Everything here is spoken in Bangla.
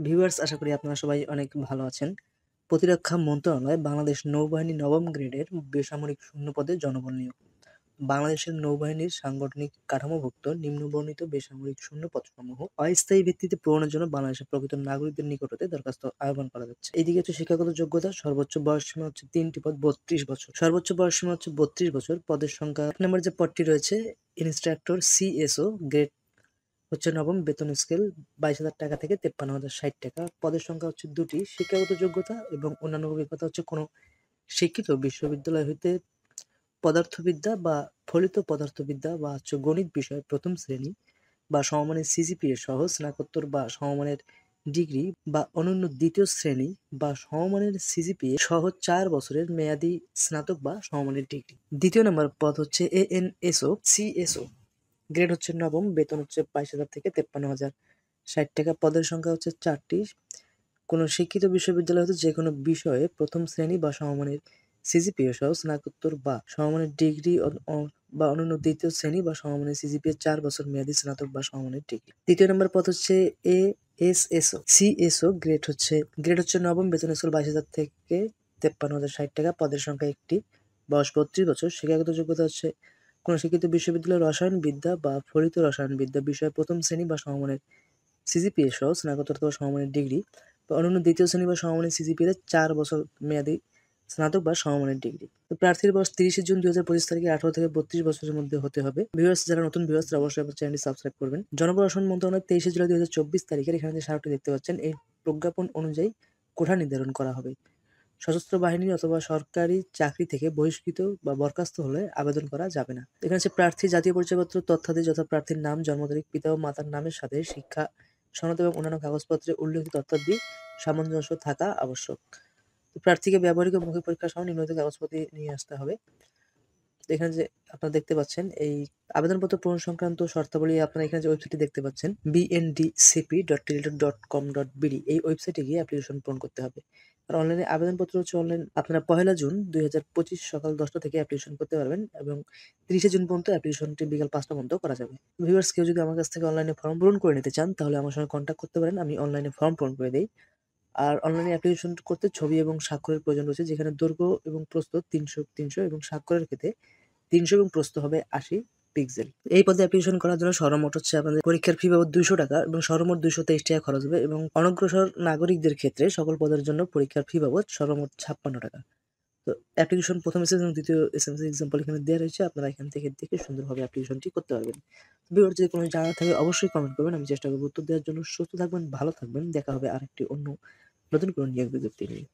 ভিউয়ার্স, আশা করি আপনারা সবাই অনেক ভালো আছেন। প্রতিরক্ষা মন্ত্রণালয় বাংলাদেশ নৌবাহিনী নবম গ্রেডের বেসামরিক শূন্যপদে জনবল নিয়োগ। বাংলাদেশের নৌবাহিনীর সাংগঠনিক কাঠামোভুক্ত নিম্নবর্ণিত বেসামরিক শূন্যপদসমূহ অস্থায়ী ভিত্তিতে পূরণের জন্য বাংলাদেশের প্রকৃত নাগরিকদের নিকট হতে দরখাস্ত আহ্বান করা যাচ্ছে। এদিকে হচ্ছে শিক্ষাগত যোগ্যতা, সর্বোচ্চ বয়সসীমা হচ্ছে ৩টি পদ ৩২ বছর, সর্বোচ্চ বয়সসীমা হচ্ছে ৩২ বছর। পদের সংখ্যা ১ নম্বর যে পদটি রয়েছে ইনস্ট্রাক্টর সিএসও গ্রেড হচ্ছে নবম, বেতন স্কেল 22,000 টাকা থেকে 53,060 টাকা। পদের সংখ্যা হচ্ছে 2টি। শিক্ষাগত যোগ্যতা এবং অন্যান্য অভিজ্ঞতা হচ্ছে কোনো শিক্ষিত বিশ্ববিদ্যালয় হইতে পদার্থবিদ্যা বা ফলিত পদার্থবিদ্যা বা হচ্ছে গণিত বিষয়ে প্রথম শ্রেণী বা সমমানের সিজিপিএ সহ স্নাতকোত্তর বা সমমানের ডিগ্রি বা অনন্য দ্বিতীয় শ্রেণী বা সমমানের সিজিপিএ সহ ৪ বছরের মেয়াদী স্নাতক বা সমমানের ডিগ্রি। দ্বিতীয় নম্বর পদ হচ্ছে এএনএসও সিএসও গ্রেড হচ্ছে নবম, বেতন হচ্ছে 22,000 থেকে 53,060 টাকা। পদের সংখ্যা হচ্ছে 4টি। কোনো শিক্ষিত বিশ্ববিদ্যালয় হতে যে কোনো বিষয়ে প্রথম শ্রেণী বা সমমানের সিজিপিএ সহ স্নাতকোত্তর বা সমমানের ডিগ্রি বা অনন্য দ্বিতীয় শ্রেণী বা সমমানের সিজিপিএ ৪ বছর মেয়াদী স্নাতক বা সমমানের ডিগ্রি। তৃতীয় নম্বর পদ হচ্ছে এএসএসও সিএসও গ্রেড হচ্ছে নবম, বেতন স্কেল 22,000 থেকে 53,060 টাকা। পদের সংখ্যা 1টি। বয়স 32 বছর। শিক্ষাগত যোগ্যতা হচ্ছে কোনো শিক্ষিত বিশ্ববিদ্যালয়ের রসায়নবিদ্যা বা ফলিত রসায়নবিদ্যা বিষয়ে প্রথম শ্রেণী বা সমমানের সিজিপিএ সহ স্নাতকোত্তর বা সমমানের ডিগ্রি বা অনন্য দ্বিতীয় শ্রেণী বা সমমানের সিজিপিএ ৪ বছর মেয়াদী স্নাতক বা সমমানের ডিগ্রি। তো প্রার্থীর বয়স 30 জুন 2025 তারিখে 18 থেকে 32 বছরের মধ্যে হতে হবে। ভিউয়ার্স, যারা নতুন ভিউয়ার্স তারা অবশ্যই আমার চ্যানেলটি সাবস্ক্রাইব করবেন। জনপ্রশাসন মন্ত্রণালয় 23 জুলাই 2024 তারিখের এখানে যে স্মারকটি দেখতে পাচ্ছেন, এই প্রজ্ঞাপন অনুযায়ী কোঠা নির্ধারণ করা হবে। সশস্ত্র বাহিনী অথবা সরকারি চাকরি থেকে বহিষ্কৃত বা বরখাস্ত হলে আবেদন করা যাবে না। এখানে হচ্ছে প্রার্থী জাতীয় পরিচয়পত্র তথ্যাদি যথা প্রার্থীর নাম, জন্ম তারিখ, পিতা ও মাতার নামের সাথে শিক্ষা সনদ এবং অন্যান্য কাগজপত্রে উল্লেখিত তথ্যাদি সামঞ্জস্য থাকা আবশ্যক। তো প্রার্থীকে ব্যবহারিক ও মৌখিক পরীক্ষা সহ নিম্নলিখিত কাগজপত্র নিয়ে আসতে হবে। তো এখানে যে আপনারা দেখতে পাচ্ছেন, এই আবেদনপত্র পূরণ সংক্রান্ত শর্তাবলী আপনারা এখানে যে ওয়েবসাইটটি দেখতে পাচ্ছেন bndcp.teletor.com.bd, এই ওয়েবসাইটে গিয়ে অ্যাপ্লিকেশন পূরণ করতে হবে। আর অনলাইনে আবেদনপত্র হচ্ছে অনলাইন আপনারা 1 জুন 2025 সকাল 10টা থেকে অ্যাপ্লিকেশন করতে পারবেন এবং 30 জুন পর্যন্ত অ্যাপ্লিকেশনটি বিকাল 5টা পর্যন্ত করা যাবে। ভিউয়ার্স, কেউ যদি আমার কাছ থেকে অনলাইনে ফর্ম পূরণ করে নিতে চান তাহলে আমার সঙ্গে কন্ট্যাক্ট করতে পারেন। আমি অনলাইনে ফর্ম পূরণ করে দেই। আর অনলাইনে অ্যাপ্লিকেশন করতে ছবি এবং স্বাক্ষরের প্রয়োজন রয়েছে, যেখানে দৈর্ঘ্য এবং প্রস্থ 300 এবং স্বাক্ষরের ক্ষেত্রে 300 এবং প্রস্থ হবে 80 পিক্সেল। এই পদে অ্যাপ্লিকেশন করার জন্য সর্বমোট হচ্ছে আপনাদের পরীক্ষার ফি বাবদ 200 টাকা এবং সর্বমোট 223 টাকা খরচ হবে এবং অনগ্রসর নাগরিকদের ক্ষেত্রে সকল পদের জন্য পরীক্ষার ফি বাবদ সর্বমোট 56 টাকা। তো অ্যাপ্লিকেশন প্রথম এসএমএস এবং দ্বিতীয় এসএমএস এক্সাম্পল এখানে দেওয়া রয়েছে, আপনারা এখান থেকে দেখে সুন্দরভাবে অ্যাপ্লিকেশনটি করতে পারবেন। ভিউয়ার, যদি কোনো জানা থাকে অবশ্যই কমেন্ট করবেন, আমি চেষ্টা করব উত্তর দেওয়ার জন্য। সুস্থ থাকবেন, ভালো থাকবেন। দেখা হবে আরেকটি অন্য নতুন কোনো নিয়োগ বিজ্ঞপ্তি নিয়ে।